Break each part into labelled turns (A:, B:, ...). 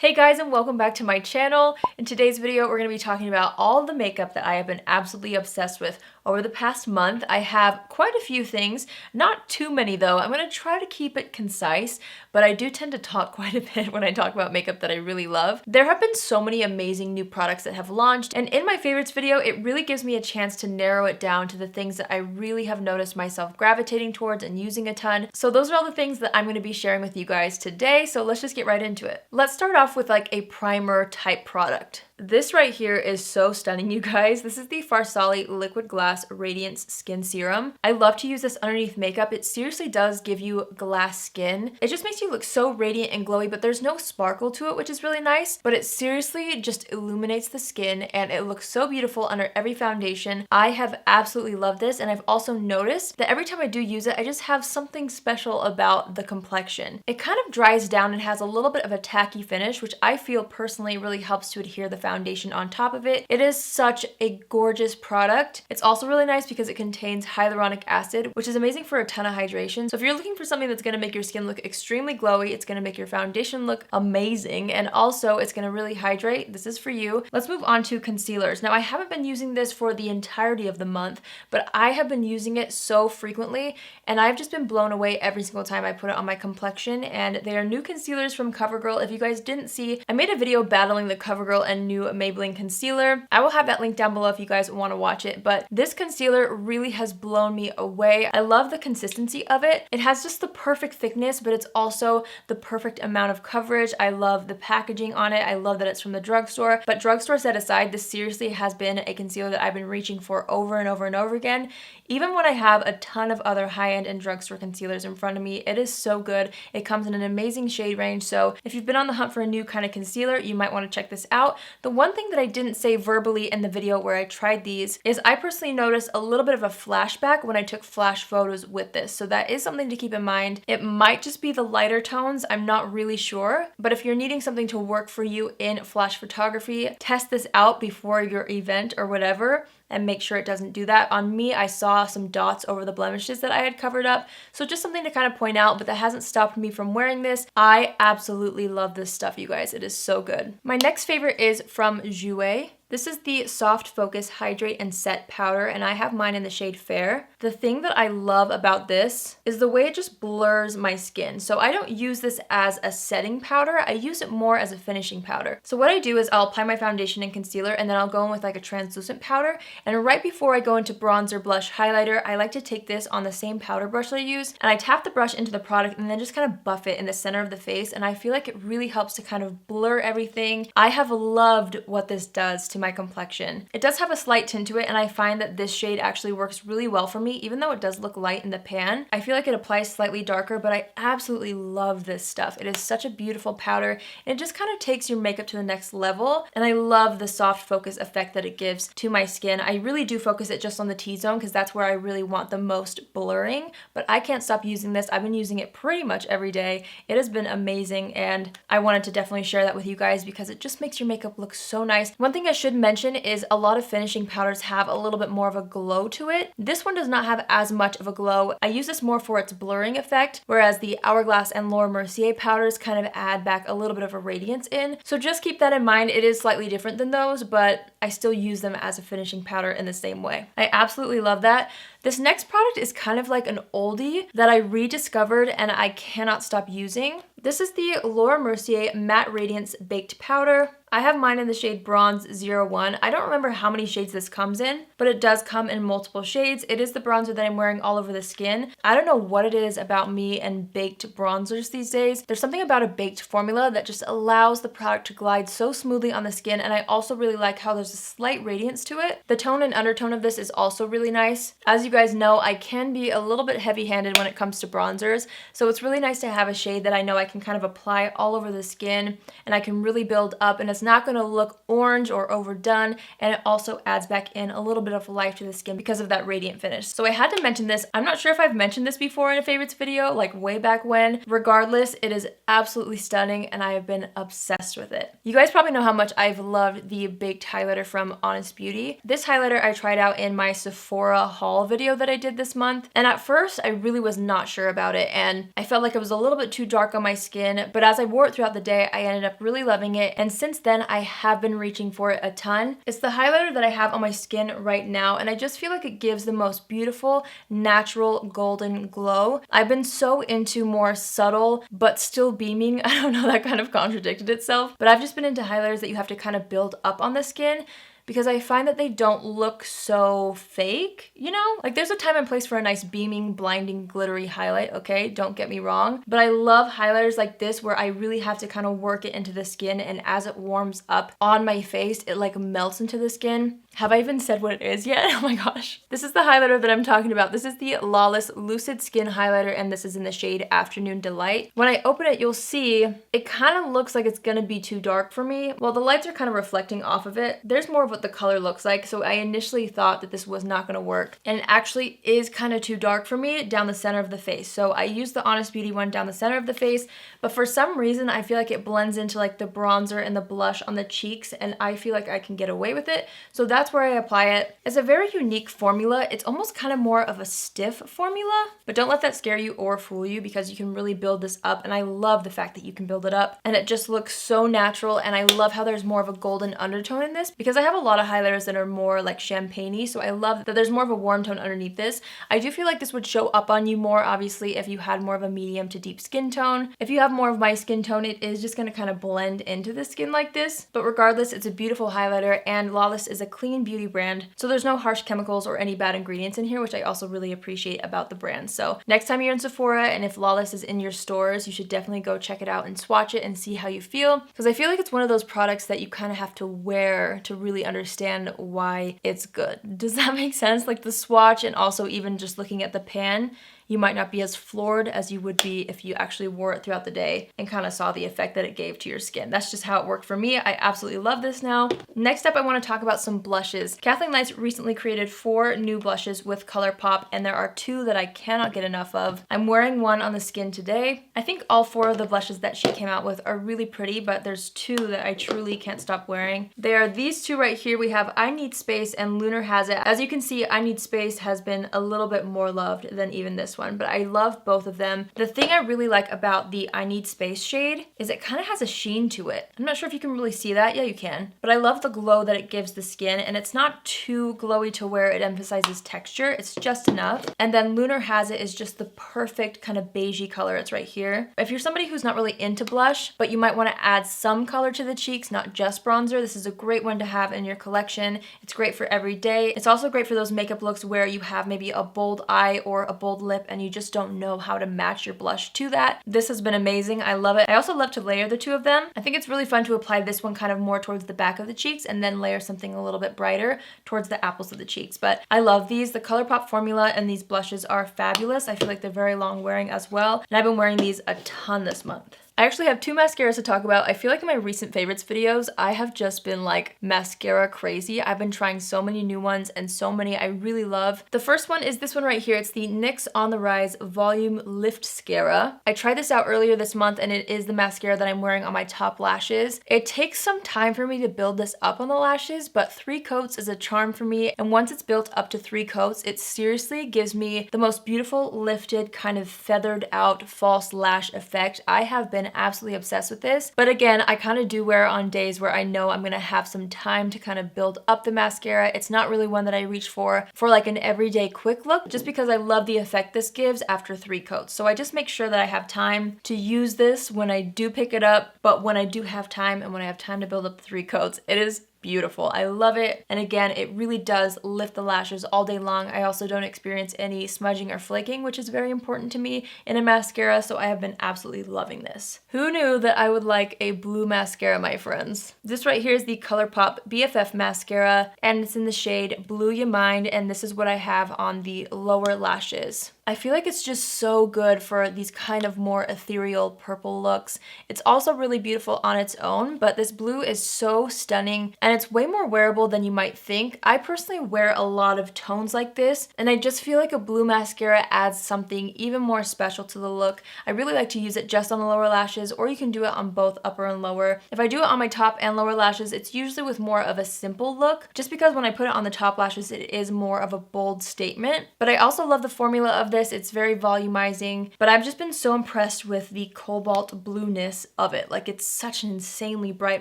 A: Hey guys, and welcome back to my channel. In today's video, we're going to be talking about all the makeup that I have been absolutely obsessed with over the past month. I have quite a few things, not too many though. I'm going to try to keep it concise, but I do tend to talk quite a bit when I talk about makeup that I really love. There have been so many amazing new products that have launched, and in my favorites video, it really gives me a chance to narrow it down to the things that I really have noticed myself gravitating towards and using a ton. So those are all the things that I'm going to be sharing with you guys today, so let's just get right into it. Let's start off with like a primer type product. This right here is so stunning, you guys. This is the Farsali Liquid Glass Radiance Skin Serum. I love to use this underneath makeup. It seriously does give you glass skin. It just makes you look so radiant and glowy, but there's no sparkle to it, which is really nice. But it seriously just illuminates the skin and it looks so beautiful under every foundation. I have absolutely loved this, and I've also noticed that every time I do use it, I just have something special about the complexion. It kind of dries down and has a little bit of a tacky finish, which I feel personally really helps to adhere the foundation on top of it. It is such a gorgeous product. It's also really nice because it contains hyaluronic acid, which is amazing for a ton of hydration. So if you're looking for something that's going to make your skin look extremely glowy, it's going to make your foundation look amazing, and also it's going to really hydrate, this is for you. Let's move on to concealers. Now, I haven't been using this for the entirety of the month, but I have been using it so frequently, and I've just been blown away every single time I put it on my complexion. And they are new concealers from Covergirl. If you guys didn't see, I made a video battling the Covergirl and new Maybelline concealer. I will have that link down below if you guys want to watch it, but this concealer really has blown me away. I love the consistency of it. It has just the perfect thickness, but it's also the perfect amount of coverage. I love the packaging on it. I love that it's from the drugstore, but drugstore set aside, this seriously has been a concealer that I've been reaching for over and over and over again. Even when I have a ton of other high-end and drugstore concealers in front of me, it is so good. It comes in an amazing shade range, so if you've been on the hunt for a new kind of concealer, you might want to check this out. The one thing that I didn't say verbally in the video where I tried these is I personally noticed a little bit of a flashback when I took flash photos with this, so that is something to keep in mind. It might just be the lighter tones, I'm not really sure, but if you're needing something to work for you in flash photography, test this out before your event or whatever, and make sure it doesn't do that. On me, I saw some dots over the blemishes that I had covered up, so just something to kind of point out, but that hasn't stopped me from wearing this. I absolutely love this stuff, you guys. It is so good. My next favorite is from Jouer. This is the Soft Focus Hydrate and Set Powder, and I have mine in the shade Fair. The thing that I love about this is the way it just blurs my skin. So I don't use this as a setting powder, I use it more as a finishing powder. So what I do is I'll apply my foundation and concealer, and then I'll go in with like a translucent powder, and right before I go into bronzer, blush, highlighter, I like to take this on the same powder brush that I use, and I tap the brush into the product and then just kind of buff it in the center of the face, and I feel like it really helps to kind of blur everything. I have loved what this does to my complexion. It does have a slight tint to it, and I find that this shade actually works really well for me, even though it does look light in the pan. I feel like it applies slightly darker, but I absolutely love this stuff. It is such a beautiful powder, and it just kind of takes your makeup to the next level, and I love the soft focus effect that it gives to my skin. I really do focus it just on the T-zone because that's where I really want the most blurring, but I can't stop using this. I've been using it pretty much every day. It has been amazing, and I wanted to definitely share that with you guys because it just makes your makeup look so nice. One thing I should mention is a lot of finishing powders have a little bit more of a glow to it. This one does not have as much of a glow. I use this more for its blurring effect, whereas the Hourglass and Mercier powders kind of add back a little bit of a radiance in. So just keep that in mind. It is slightly different than those, but I still use them as a finishing powder in the same way. I absolutely love that. This next product is kind of like an oldie that I rediscovered and I cannot stop using. This is the Mercier Matte Radiance Baked Powder. I have mine in the shade Bronze 01. I don't remember how many shades this comes in, but it does come in multiple shades. It is the bronzer that I'm wearing all over the skin. I don't know what it is about me and baked bronzers these days. There's something about a baked formula that just allows the product to glide so smoothly on the skin, and I also really like how there's a slight radiance to it. The tone and undertone of this is also really nice. As you guys know, I can be a little bit heavy-handed when it comes to bronzers, so it's really nice to have a shade that I know I can kind of apply all over the skin, and I can really build up, and it's not going to look orange or overdone, and it also adds back in a little bit of life to the skin because of that radiant finish. So I had to mention this. I'm not sure if I've mentioned this before in a favorites video, like way back when. Regardless, it is absolutely stunning, and I have been obsessed with it. You guys probably know how much I've loved the baked highlighter highlighter from Honest Beauty. This highlighter I tried out in my Sephora haul video that I did this month, and at first I really was not sure about it, and I felt like it was a little bit too dark on my skin, but as I wore it throughout the day, I ended up really loving it, and since then I have been reaching for it a ton. It's the highlighter that I have on my skin right now, and I just feel like it gives the most beautiful, natural, golden glow. I've been so into more subtle, but still beaming. I don't know, that kind of contradicted itself, but I've just been into highlighters that you have to kind of build up on the skin, because I find that they don't look so fake, you know? Like, there's a time and place for a nice beaming, blinding, glittery highlight, okay? Don't get me wrong. But I love highlighters like this where I really have to kind of work it into the skin, and as it warms up on my face, it like melts into the skin. Have I even said what it is yet? Oh my gosh. This is the highlighter that I'm talking about. This is the Lawless Lucid Skin Highlighter, and this is in the shade Afternoon Delight. When I open it, you'll see it kind of looks like it's gonna be too dark for me. Well, the lights are kind of reflecting off of it. There's more of what the color looks like, so I initially thought that this was not gonna work, and it actually is kind of too dark for me down the center of the face. So I used the Honest Beauty one down the center of the face, but for some reason I feel like it blends into like the bronzer and the blush on the cheeks, and I feel like I can get away with it. So that's where I apply it. It's a very unique formula. It's almost kind of more of a stiff formula, but don't let that scare you or fool you, because you can really build this up, and I love the fact that you can build it up, and it just looks so natural, and I love how there's more of a golden undertone in this, because I have a lot of highlighters that are more like champagne-y, so I love that there's more of a warm tone underneath this. I do feel like this would show up on you more, obviously, if you had more of a medium to deep skin tone. If you have more of my skin tone, it is just going to kind of blend into the skin like this, but regardless, it's a beautiful highlighter, and Lawless is a clean beauty brand, so there's no harsh chemicals or any bad ingredients in here, which I also really appreciate about the brand. So next time you're in Sephora, and if Lawless is in your stores, you should definitely go check it out and swatch it and see how you feel, because I feel like it's one of those products that you kind of have to wear to really understand why it's good. Does that make sense? Like the swatch, and also even just looking at the pan, you might not be as floored as you would be if you actually wore it throughout the day and kind of saw the effect that it gave to your skin. That's just how it worked for me. I absolutely love this now. Next up, I want to talk about some blushes. KathleenLights recently created 4 new blushes with Colourpop, and there are 2 that I cannot get enough of. I'm wearing one on the skin today. I think all 4 of the blushes that she came out with are really pretty, but there's 2 that I truly can't stop wearing. They are these 2 right here. We have I Need Space and Lunar Has It. As you can see, I Need Space has been a little bit more loved than even this one, but I love both of them. The thing I really like about the I Need Space shade is it kind of has a sheen to it. I'm not sure if you can really see that. Yeah, you can. But I love the glow that it gives the skin, and it's not too glowy to where it emphasizes texture. It's just enough. And then Lunar Has It is just the perfect kind of beigey color. It's right here. If you're somebody who's not really into blush, but you might want to add some color to the cheeks, not just bronzer, this is a great one to have in your collection. It's great for every day. It's also great for those makeup looks where you have maybe a bold eye or a bold lip and you just don't know how to match your blush to that. This has been amazing. I love it. I also love to layer the 2 of them. I think it's really fun to apply this one kind of more towards the back of the cheeks and then layer something a little bit brighter towards the apples of the cheeks. But I love these. The Colourpop formula and these blushes are fabulous. I feel like they're very long wearing as well. And I've been wearing these a ton this month. I actually have 2 mascaras to talk about. I feel like in my recent favorites videos, I have just been like mascara crazy. I've been trying so many new ones and so many I really love. The first one is this one right here. It's the NYX On The Rise Volume Lift Mascara. I tried this out earlier this month, and it is the mascara that I'm wearing on my top lashes. It takes some time for me to build this up on the lashes, but 3 coats is a charm for me. And once it's built up to 3 coats, it seriously gives me the most beautiful, lifted, kind of feathered out false lash effect. I have been absolutely obsessed with this, but again, I kind of do wear it on days where I know I'm gonna have some time to kind of build up the mascara. It's not really one that I reach for like an everyday quick look, just because I love the effect this gives after 3 coats. So I just make sure that I have time to use this when I do pick it up, but when I do have time and when I have time to build up 3 coats, it is beautiful. I love it. And again, it really does lift the lashes all day long. I also don't experience any smudging or flaking, which is very important to me in a mascara, so I have been absolutely loving this. Who knew that I would like a blue mascara, my friends? This right here is the Colourpop BFF mascara, and it's in the shade Blue Ya Mind, and this is what I have on the lower lashes. I feel like it's just so good for these kind of more ethereal purple looks. It's also really beautiful on its own, but this blue is so stunning and it's way more wearable than you might think. I personally wear a lot of tones like this, and I just feel like a blue mascara adds something even more special to the look. I really like to use it just on the lower lashes, or you can do it on both upper and lower. If I do it on my top and lower lashes, it's usually with more of a simple look, just because when I put it on the top lashes, it is more of a bold statement. But I also love the formula of this. It's very volumizing, but I've just been so impressed with the cobalt blueness of it. Like, it's such an insanely bright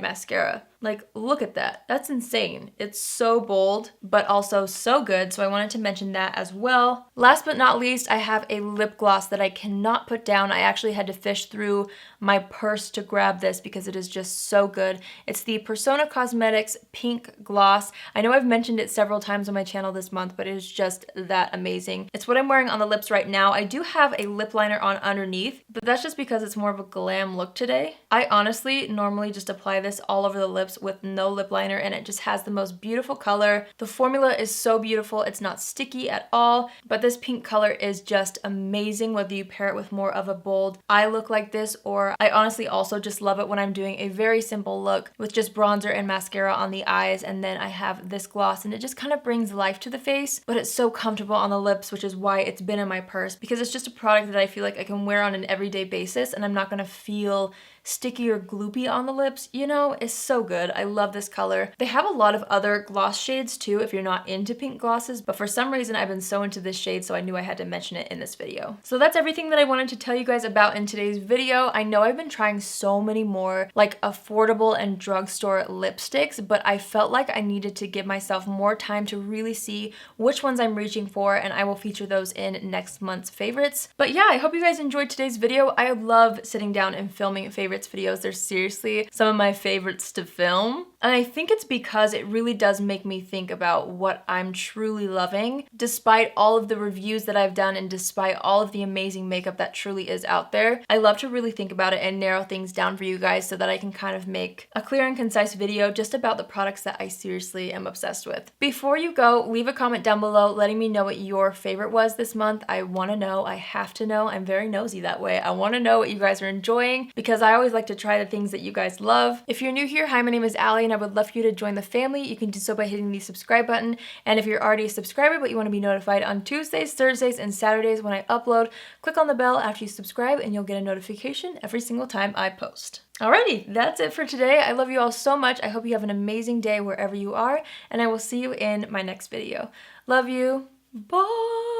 A: mascara. Like, look at that. That's insane. It's so bold, but also so good, so I wanted to mention that as well. Last but not least, I have a lip gloss that I cannot put down. I actually had to fish through my purse to grab this because it is just so good. It's the Persona Cosmetics Pink Gloss. I know I've mentioned it several times on my channel this month, but it is just that amazing. It's what I'm wearing on the lips right now. I do have a lip liner on underneath, but that's just because it's more of a glam look today. I honestly normally just apply this all over the lips with no lip liner, and it just has the most beautiful color. The formula is so beautiful. It's not sticky at all, but this pink color is just amazing whether you pair it with more of a bold eye look like this, or I honestly also just love it when I'm doing a very simple look with just bronzer and mascara on the eyes, and then I have this gloss and it just kind of brings life to the face, but it's so comfortable on the lips, which is why it's been in my purse, because it's just a product that I feel like I can wear on an everyday basis and I'm not gonna feel sticky or gloopy on the lips. You know, it's so good. I love this color. They have a lot of other gloss shades too if you're not into pink glosses, but for some reason I've been so into this shade, so I knew I had to mention it in this video. So that's everything that I wanted to tell you guys about in today's video. I know I've been trying so many more like affordable and drugstore lipsticks, but I felt like I needed to give myself more time to really see which ones I'm reaching for, and I will feature those in next month's favorites. But yeah, I hope you guys enjoyed today's video. I love sitting down and filming favorites videos. They're seriously some of my favorites to film. And I think it's because it really does make me think about what I'm truly loving, despite all of the reviews that I've done and despite all of the amazing makeup that truly is out there. I love to really think about it and narrow things down for you guys so that I can kind of make a clear and concise video just about the products that I seriously am obsessed with. Before you go, leave a comment down below letting me know what your favorite was this month. I want to know. I have to know. I'm very nosy that way. I want to know what you guys are enjoying because I always like to try the things that you guys love. If you're new here, hi, my name is Allie and I would love for you to join the family. You can do so by hitting the subscribe button. And if you're already a subscriber but you want to be notified on Tuesdays, Thursdays, and Saturdays when I upload, click on the bell after you subscribe and you'll get a notification every single time I post. Alrighty, that's it for today. I love you all so much. I hope you have an amazing day wherever you are, and I will see you in my next video. Love you. Bye!